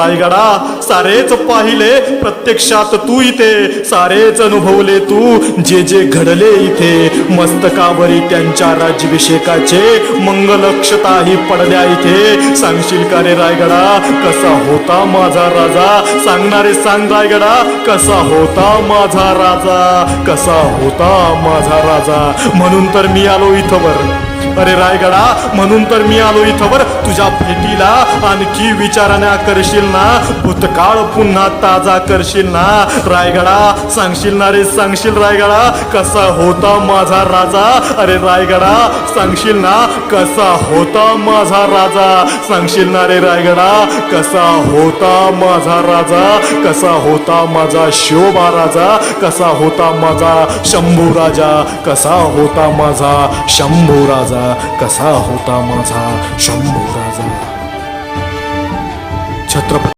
रायगडा सारेच पाहिले प्रत्यक्षात तू इथे, सारेच अनुभवले तू जे जे घडले इथे. मस्तकावरी त्यांच्या राज्याभिषेकाचे मंगलक्षताही पडल्या इथे. सांगशील का रे रायगडा कसा होता माझा राजा? सांगणारे सांग रायगडा कसा होता माझा राजा? कसा होता माझा राजा? म्हणून तर मी आलो इथवर. अरे रायगडा म्हणून तर मी आलो इथवर तुझ्या भेटीला. आणखी विचाराने करशील ना, भूतकाळ पुन्हा ताजा करशील ना. रायगडा सांगशील ना रे, सांगशील रायगडा कसा होता माझा राजा? अरे रायगडा सांगशील ना कसा होता माझा राजा? सांगशील ना रे रायगडा कसा होता माझा राजा? कसा होता माझा शोभा राजा? कसा होता माझा शंभू राजा? कसा होता माझा शंभू राजा? कसा होता माझा शंभू राजा? छत्रपती